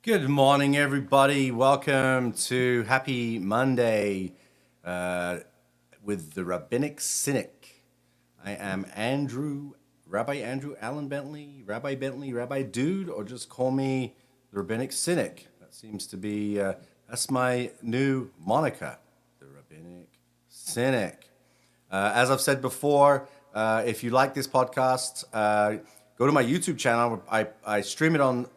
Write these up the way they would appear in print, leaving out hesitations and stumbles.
Good morning, everybody. Welcome to Happy Monday with the Rabbinic Cynic. I am Rabbi Andrew Allen Bentley, Rabbi Dude, or just call me the Rabbinic Cynic. That seems to be, that's my new moniker, the Rabbinic Cynic. As I've said before, if you like this podcast, go to my YouTube channel. I stream it on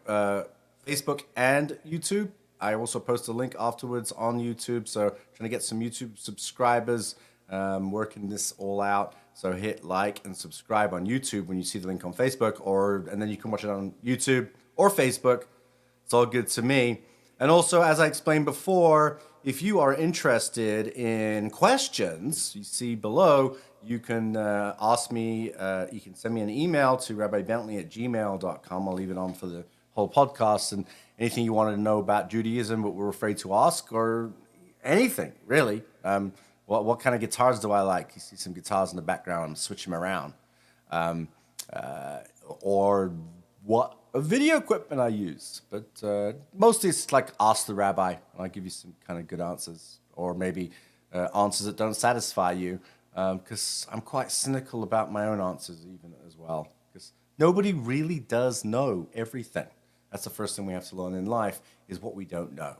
Facebook and YouTube. I also post a link afterwards on YouTube. So trying to get some YouTube subscribers, working this all out. So hit like and subscribe on YouTube when you see the link on Facebook, and then you can watch it on YouTube or Facebook. It's all good to me. And also, as I explained before, if you are interested in questions, you see below, you can ask me, you can send me an email to rabbibentley@gmail.com. I'll leave it on for the whole podcast, and anything you wanted to know about Judaism but were afraid to ask, or anything really. What kind of guitars do I like? You see some guitars in the background. I'm switching them around. Or what video equipment I use. But mostly it's like ask the rabbi, and I'll give you some kind of good answers, or maybe answers that don't satisfy you, because I'm quite cynical about my own answers even as well, because nobody really does know everything. That's the first thing we have to learn in life, is what we don't know.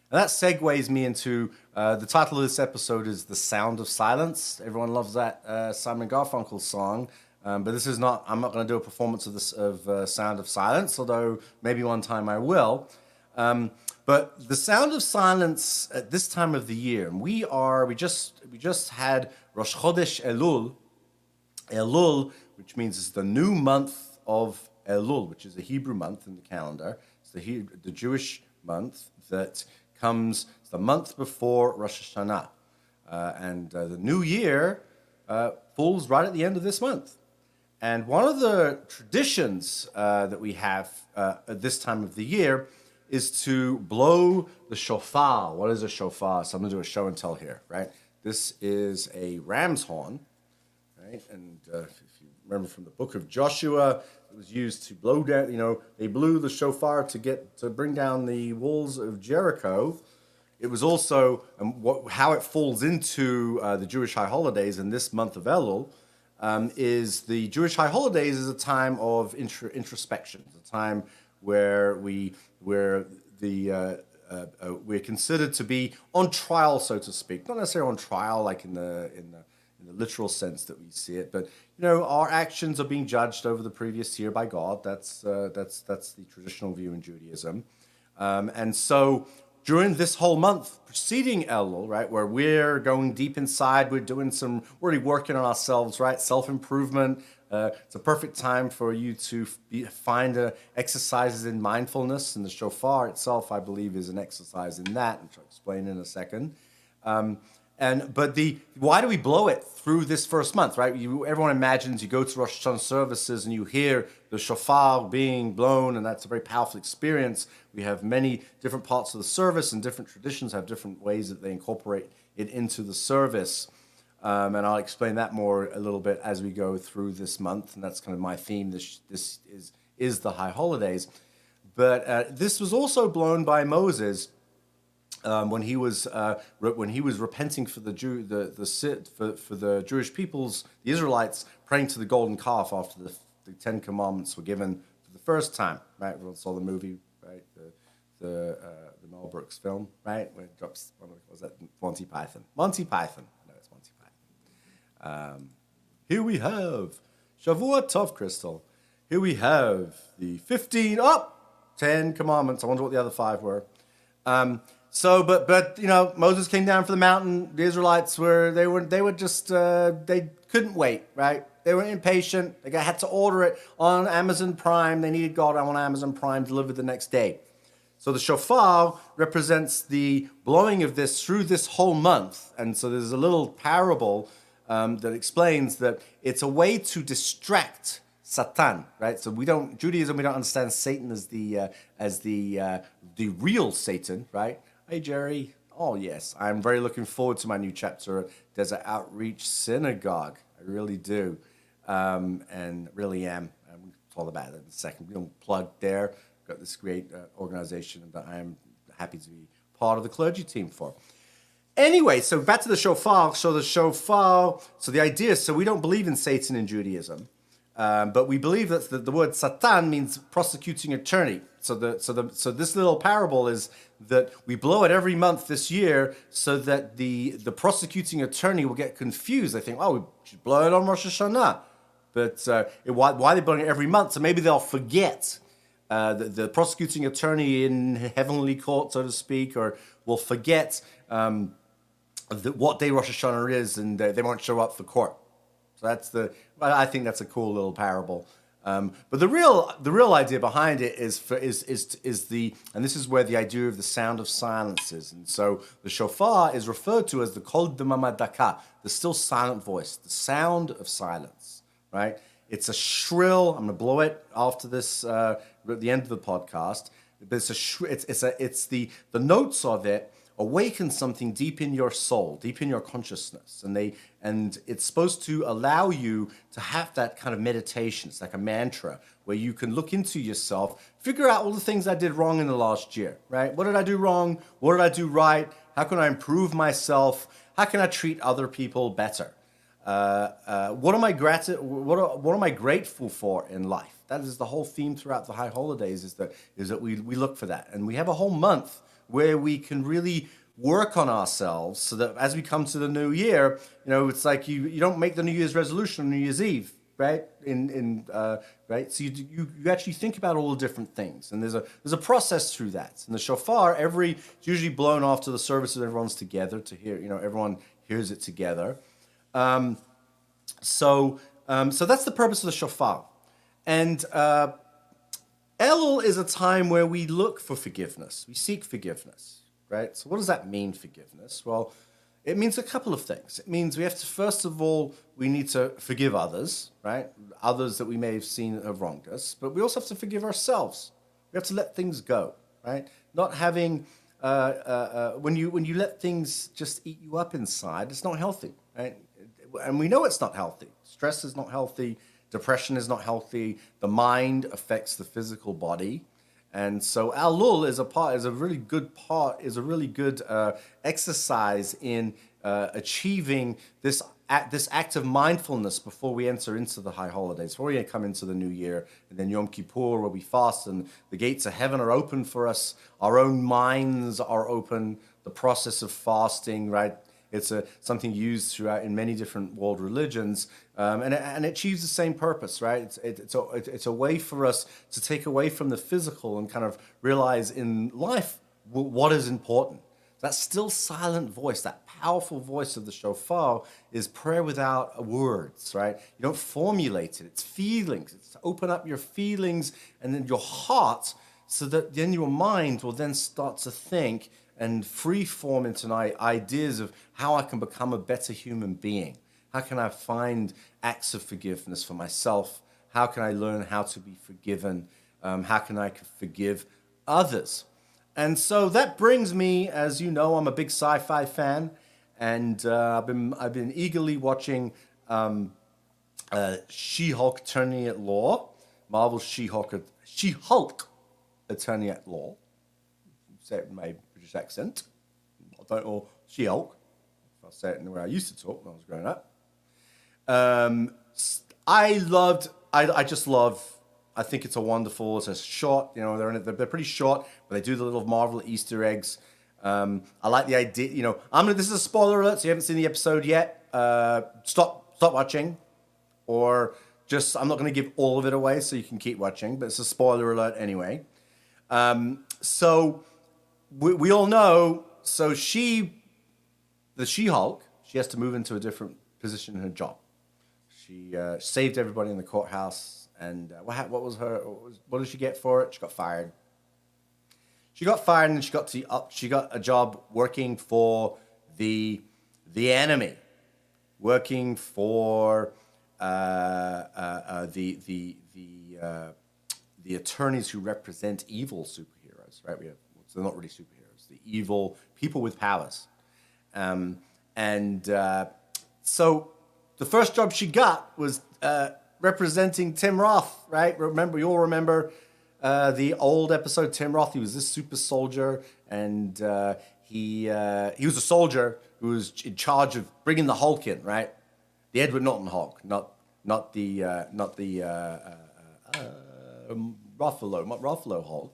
And that segues me into the title of this episode is The Sound of Silence. Everyone loves that Simon Garfunkel song. But this is not, I'm not going to do a performance of Sound of Silence, although maybe one time I will. But the Sound of Silence at this time of the year, and we just had Rosh Chodesh Elul, which means it's the new month of Elul, which is a Hebrew month in the calendar. It's the Jewish month that comes, it's the month before Rosh Hashanah. And the new year falls right at the end of this month. And one of the traditions that we have at this time of the year is to blow the shofar. What is a shofar? So I'm going to do a show and tell here, right? This is a ram's horn, right? And if you remember from the book of Joshua, it was used to blow down, they blew the shofar to bring down the walls of Jericho. It was also, how it falls into the Jewish high holidays in this month of Elul, is the Jewish high holidays is a time of introspection, a time where we're considered to be on trial, so to speak. Not necessarily on trial like in the literal sense that we see it, but our actions are being judged over the previous year by God. That's the traditional view in Judaism, and so during this whole month preceding Elul, right, where we're going deep inside, we're really working on ourselves, right, self-improvement. It's a perfect time for you to find exercises in mindfulness, and the shofar itself, I believe, is an exercise in that, which I'll explain in a second. But why do we blow it through this first month, right? Everyone imagines you go to Rosh Hashanah services and you hear the shofar being blown, and that's a very powerful experience. We have many different parts of the service, and different traditions have different ways that they incorporate it into the service. And I'll explain that more a little bit as we go through this month, and that's kind of my theme. This is the high holidays. But this was also blown by Moses. When he was repenting for the Jewish peoples, the Israelites, praying to the golden calf after the Ten Commandments were given for the first time, right? Everyone saw the movie, right? The Mel Brooks film, right? When it drops, what was that? Monty Python. Monty Python. No, it's Monty Python. Here we have Shavua Tov, Crystal. Here we have the 10 Commandments. I wonder what the other 5 were. But Moses came down from the mountain. The Israelites they couldn't wait, right? They were impatient. They had to order it on Amazon Prime. They needed God on Amazon Prime delivered the next day. So the shofar represents the blowing of this through this whole month. And so there's a little parable that explains that it's a way to distract Satan, right? So Judaism, we don't understand Satan as the real Satan, right? Hey, Jerry. Oh, yes. I'm very looking forward to my new chapter at Desert Outreach Synagogue. I really do. And really am. We'll talk about it in a second. We don't plug there. got this great organization that I am happy to be part of the clergy team for. Anyway, so back to the shofar. So the idea, so we don't believe in Satan in Judaism, but we believe that the word Satan means prosecuting attorney. So this little parable is that we blow it every month this year so that the prosecuting attorney will get confused. They think, oh, we should blow it on Rosh Hashanah. But why are they blowing it every month? So maybe they'll forget. The prosecuting attorney in heavenly court, so to speak, or will forget what day Rosh Hashanah is, and they won't show up for court. So I think that's a cool little parable. But the real idea behind it is and this is where the idea of the sound of silence is. And so the shofar is referred to as the kol demama daka, the still silent voice, the sound of silence, right? It's a shrill. I'm going to blow it after this at the end of the podcast. But it's the notes of it awaken something deep in your soul, deep in your consciousness, and it's supposed to allow you to have that kind of meditation. It's like a mantra where you can look into yourself, figure out all the things I did wrong in the last year, right? What did I do wrong? What did I do right? How can I improve myself? How can I treat other people better? What am I grateful for in life? That is the whole theme throughout the high holidays. Is that we look for that, and we have a whole month where we can really work on ourselves, so that as we come to the new year, it's like you don't make the New Year's resolution on New Year's Eve, right? Right. So you actually think about all the different things, and there's a process through that. And the shofar, it's usually blown after the service, and everyone's together to hear. Everyone hears it together. So that's the purpose of the shofar. And Elul is a time where we look for forgiveness. We seek forgiveness, right? So what does that mean, forgiveness? Well, it means a couple of things. It means we have to, first of all, we need to forgive others, right? Others that we may have seen have wronged us. But we also have to forgive ourselves. We have to let things go, right? Not having, when you let things just eat you up inside, it's not healthy, right? And we know it's not healthy. Stress is not healthy. Depression is not healthy. The mind affects the physical body. And so Elul is a really good exercise in achieving this act of mindfulness before we enter into the high holidays, before we come into the new year, and then Yom Kippur, where we fast and the gates of heaven are open for us. Our own minds are open. The process of fasting, right? It's something used throughout in many different world religions, and it achieves the same purpose, right? It's a way for us to take away from the physical and kind of realize in life what is important. That still silent voice, that powerful voice of the shofar, is prayer without words, right? You don't formulate it. It's feelings. It's to open up your feelings and then your heart, so that then your mind will then start to think and free form into ideas of how I can become a better human being. How can I find acts of forgiveness for myself? How can I learn how to be forgiven? How can I forgive others? And so that brings me, as you know, I'm a big sci-fi fan, and I've been eagerly watching She-Hulk Attorney at Law, Marvel's She-Hulk Attorney at Law. Say it in my British accent. I don't know, She-Hulk. If I say it in the way I used to talk when I was growing up. I think it's it's a short, they're pretty short, but they do the little Marvel Easter eggs. I like the idea, this is a spoiler alert, so you haven't seen the episode yet. Stop watching, or I'm not going to give all of it away, so you can keep watching, but it's a spoiler alert anyway. So we all know, so the She-Hulk, she has to move into a different position in her job. She saved everybody in the courthouse, and what did she get for it? She got fired. She got fired, and she got a job working for the enemy, working for the attorneys who represent evil superheroes, right? So they're not really superheroes, the evil people with powers. So the first job she got was representing Tim Roth, right? You all remember the old episode, Tim Roth, he was this super soldier, and he was a soldier who was in charge of bringing the Hulk in, right? The Edward Norton Hulk, not the Ruffalo Hulk,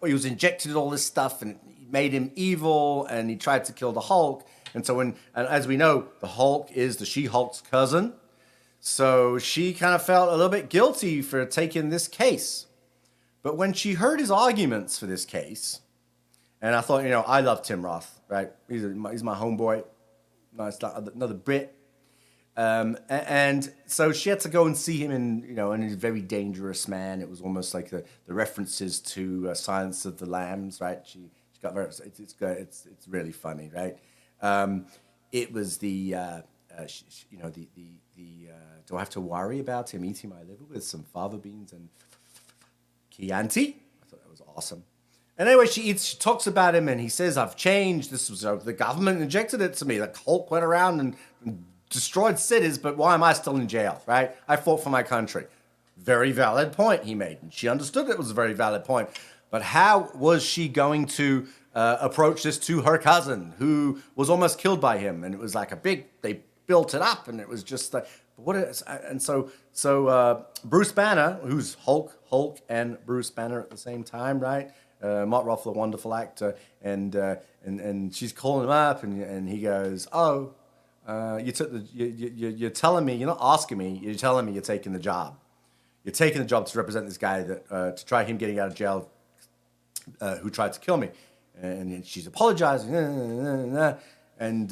he was injected with all this stuff, and it made him evil, and he tried to kill the Hulk. And so and as we know, the Hulk is the She-Hulk's cousin. So she kind of felt a little bit guilty for taking this case. But when she heard his arguments for this case, and I thought, I love Tim Roth, right? He's my homeboy. Nice, another Brit. And so she had to go and see him and he's a very dangerous man. It was almost like the references to Silence of the Lambs, right? She got very, it's really funny, right? It was the do I have to worry about him eating my liver with some fava beans and Chianti? I thought that was awesome. And anyway, she talks about him, and he says, I've changed. This was the government injected it to me. The Hulk went around and destroyed cities, but why am I still in jail, right? I fought for my country. Very valid point he made, and she understood it was a very valid point. But how was she going to approach this to her cousin, who was almost killed by him? And it was like they built it up, and it was just like, so Bruce Banner, who's Hulk and Bruce Banner at the same time, right? Mark Ruffalo, wonderful actor, and she's calling him up, and he goes, you're telling me, you're not asking me, you're telling me you're taking the job. You're taking the job to represent this guy that to try him getting out of jail, who tried to kill me, and she's apologizing, and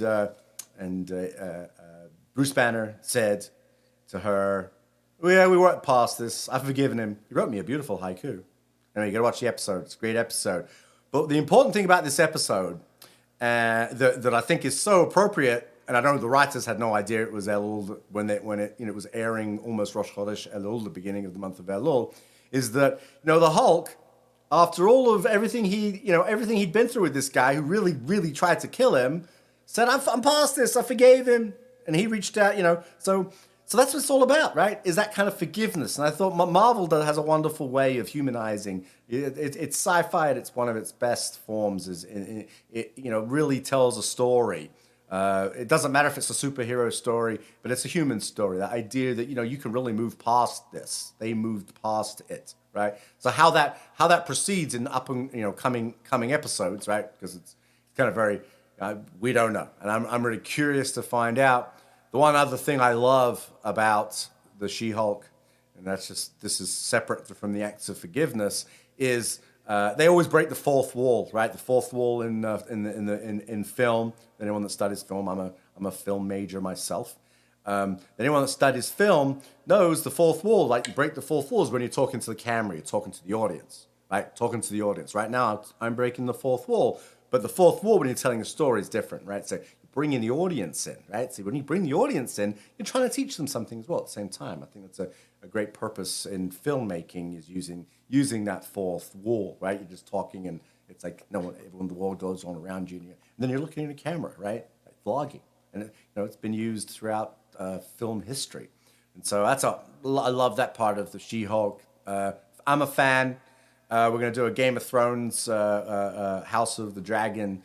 Bruce Banner said to her, "Well, yeah, we worked past this. I've forgiven him. He wrote me a beautiful haiku." Anyway, you got to watch the episode. It's a great episode. But the important thing about this episode that I think is so appropriate, and I know the writers had no idea it was Elul when it was airing almost Rosh Chodesh Elul, the beginning of the month of Elul, is that the Hulk, after all of everything he'd been through with this guy who really, really tried to kill him, said, I'm past this. I forgave him. And he reached out, So that's what it's all about, right? Is that kind of forgiveness. And I thought Marvel has a wonderful way of humanizing. It's sci-fi at one of its best forms. It really tells a story. It doesn't matter if it's a superhero story, but it's a human story. The idea that you can really move past this. They moved past it, right? So how that proceeds in coming episodes, right? Because it's kind of very we don't know, and I'm really curious to find out. The one other thing I love about the She-Hulk, and this is separate from the acts of forgiveness, is they always break the fourth wall, right? The fourth wall in film. Anyone that studies film, I'm a film major myself. Anyone that studies film knows the fourth wall. Like, you break the fourth wall is when you're talking to the camera, you're talking to the audience, right? Talking to the audience. Right now, I'm breaking the fourth wall. But the fourth wall, when you're telling a story, is different, right? So you're bringing the audience in, right? So when you bring the audience in, you're trying to teach them something as well at the same time. I think that's a great purpose in filmmaking, is using that fourth wall, right? You're just talking, and it's like everyone, the world goes on around you, and then you're looking at a camera, right? Like vlogging, and it's been used throughout film history, and so I love that part of the She-Hulk. I'm a fan. We're going to do a Game of Thrones House of the Dragon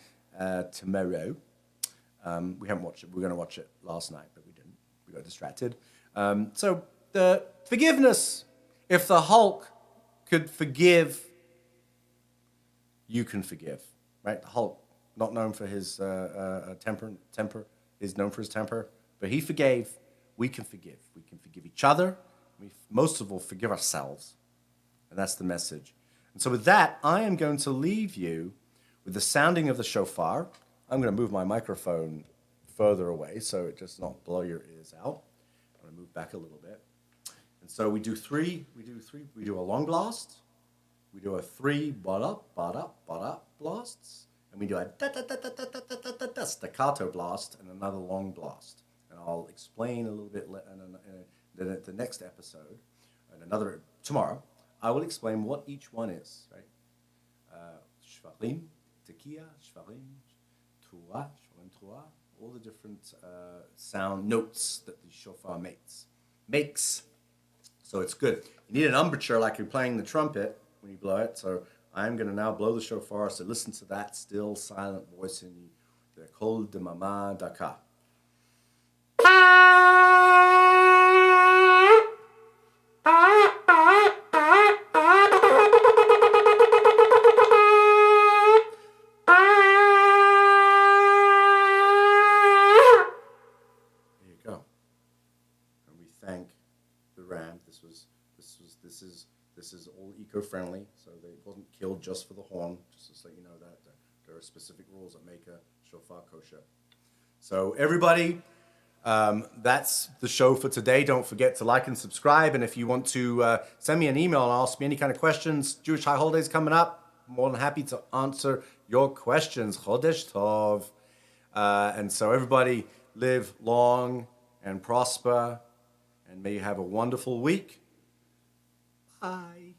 tomorrow. We haven't watched it. We were going to watch it last night, but we didn't. We got distracted. So the forgiveness. If the Hulk could forgive, you can forgive, right? The Hulk, not known for his temper, is known for his temper, but he forgave. We can forgive. We can forgive each other. We most of all forgive ourselves, and that's the message. And so with that, I am going to leave you with the sounding of the shofar. I'm going to move my microphone further away so it does not blow your ears out. I'm going to move back a little bit. And so we do a long blast. We do a 3 ba-da, ba-da, ba-da blasts. And we do a da-da-da-da-da-da-da-da staccato blast and another long blast. And I'll explain a little bit in the next episode, and tomorrow. I will explain what each one is, right? Shvarim, tekiah, shvarim, truah, shvarim, truah, all the different sound notes that the shofar makes. So it's good. You need an embouchure like you're playing the trumpet when you blow it. So I'm going to now blow the shofar. So listen to that still, silent voice in you. The kol de mama daka. There you go. And we thank the ram. This is all eco-friendly, so that it wasn't killed just for the horn. Just to let you know that there are specific rules that make a shofar kosher. So everybody, that's the show for today. Don't forget to like and subscribe. And if you want to send me an email and ask me any kind of questions, Jewish high holidays coming up, I'm more than happy to answer your questions. Chodesh Tov. And so everybody live long and prosper, and may you have a wonderful week. Bye.